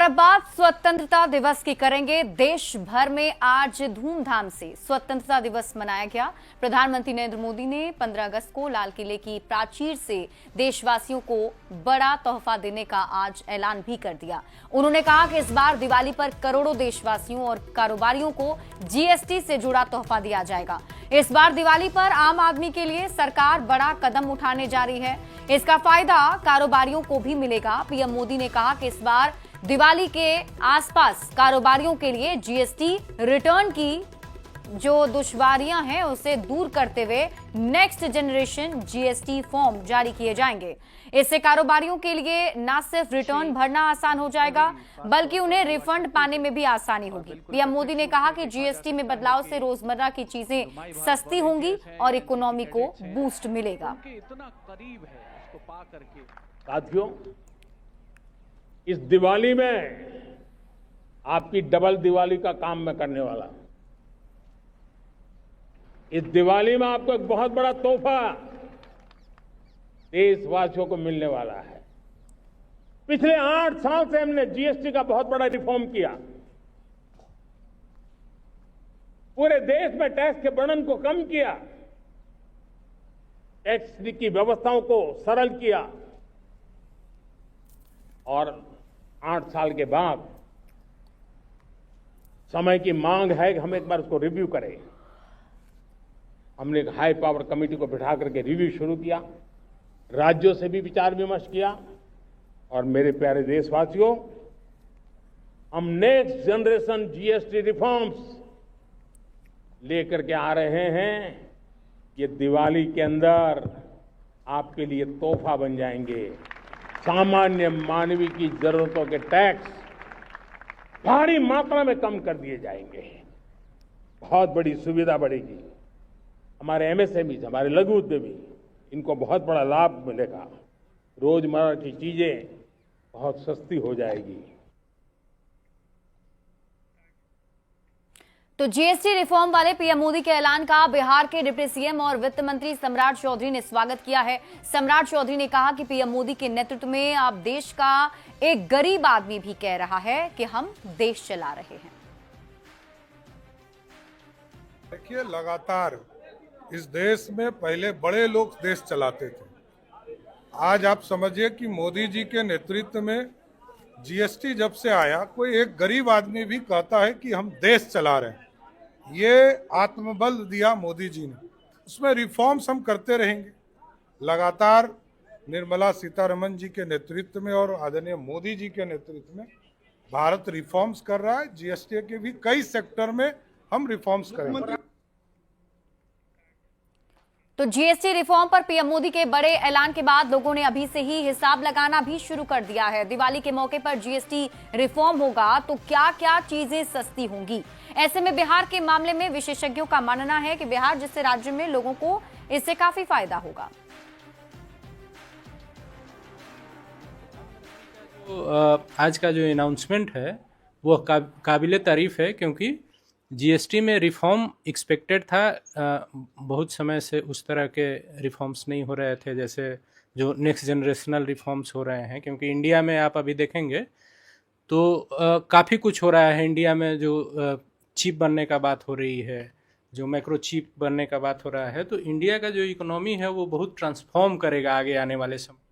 और अब बात स्वतंत्रता दिवस की करेंगे। देश भर में आज धूमधाम से स्वतंत्रता दिवस मनाया गया। प्रधानमंत्री नरेंद्र मोदी ने 15 अगस्त को लाल किले की प्राचीर से देशवासियों को बड़ा तोहफा देने का आज ऐलान भी कर दिया। उन्होंने कहा कि इस बार दिवाली पर करोड़ों देशवासियों और कारोबारियों को जीएसटी से जुड़ा तोहफा दिया जाएगा। इस बार दिवाली पर आम आदमी के लिए सरकार बड़ा कदम उठाने जा रही है। इसका फायदा कारोबारियों को भी मिलेगा। पीएम मोदी ने कहा कि इस बार दिवाली के आसपास कारोबारियों के लिए जीएसटी रिटर्न की जो दुश्वारियां हैं उसे दूर करते हुए नेक्स्ट जनरेशन जीएसटी फॉर्म जारी किए जाएंगे। इससे कारोबारियों के लिए न सिर्फ रिटर्न भरना आसान हो जाएगा बल्कि उन्हें रिफंड पाने में भी आसानी होगी। पीएम मोदी ने कहा कि जीएसटी में बदलाव से रोजमर्रा की चीजें सस्ती होंगी और इकोनॉमी को बूस्ट मिलेगा। साथियों, इस दिवाली में आपकी डबल दिवाली का काम मैं करने वाला। इस दिवाली में आपको एक बहुत बड़ा तोहफा देशवासियों को मिलने वाला है। पिछले 8 साल से हमने जीएसटी का बहुत बड़ा रिफॉर्म किया। पूरे देश में टैक्स के बर्डन को कम किया, टैक्स की व्यवस्थाओं को सरल किया और 8 साल के बाद समय की मांग है कि हम एक बार उसको रिव्यू करें। हमने एक हाई पावर कमेटी को बिठा करके रिव्यू शुरू किया, राज्यों से भी विचार विमर्श किया और मेरे प्यारे देशवासियों, हम नेक्स्ट जनरेशन जीएसटी रिफॉर्म्स लेकर के आ रहे हैं। ये दिवाली के अंदर आपके लिए तोहफा बन जाएंगे। सामान्य मानवीय की जरूरतों के टैक्स भारी मात्रा में कम कर दिए जाएंगे। बहुत बड़ी सुविधा बढ़ेगी। हमारे एमएसएमई, हमारे लघु उद्यमी, इनको बहुत बड़ा लाभ मिलेगा। रोजमर्रा की चीजें बहुत सस्ती हो जाएगी। तो जीएसटी रिफॉर्म वाले पीएम मोदी के ऐलान का बिहार के डिप्टी सीएम और वित्त मंत्री सम्राट चौधरी ने स्वागत किया है। सम्राट चौधरी ने कहा कि पीएम मोदी के नेतृत्व में अब देश का एक गरीब आदमी भी कह रहा है कि हम देश चला रहे हैं। देखिए, लगातार इस देश में पहले बड़े लोग देश चलाते थे। आज आप समझिए कि मोदी जी के नेतृत्व में जीएसटी जब से आया, कोई एक गरीब आदमी भी कहता है कि हम देश चला रहे हैं। ये आत्मबल दिया मोदी जी ने। उसमें रिफॉर्म्स हम करते रहेंगे। लगातार निर्मला सीतारमण जी के नेतृत्व में और आदरणीय मोदी जी के नेतृत्व में भारत रिफॉर्म्स कर रहा है। जीएसटी के भी कई सेक्टर में हम रिफॉर्म्स करेंगे। तो जीएसटी रिफॉर्म पर पीएम मोदी के बड़े ऐलान के बाद लोगों ने अभी से ही हिसाब लगाना भी शुरू कर दिया है। दिवाली के मौके पर जीएसटी रिफॉर्म होगा तो क्या क्या चीजें सस्ती होंगी। ऐसे में बिहार के मामले में विशेषज्ञों का मानना है कि बिहार जैसे राज्य में लोगों को इससे काफी फायदा होगा। तो आज का जो अनाउंसमेंट है वो काबिले तारीफ है, क्योंकि जीएसटी में रिफॉर्म एक्सपेक्टेड था। बहुत समय से उस तरह के रिफॉर्म्स नहीं हो रहे थे जैसे जो नेक्स्ट जनरेशनल रिफॉर्म्स हो रहे हैं। क्योंकि इंडिया में आप अभी देखेंगे तो काफ़ी कुछ हो रहा है। इंडिया में जो चिप बनने का बात हो रही है, जो माइक्रो चिप बनने का बात हो रहा है, तो इंडिया का जो इकोनॉमी है वो बहुत ट्रांसफॉर्म करेगा आगे आने वाले समय।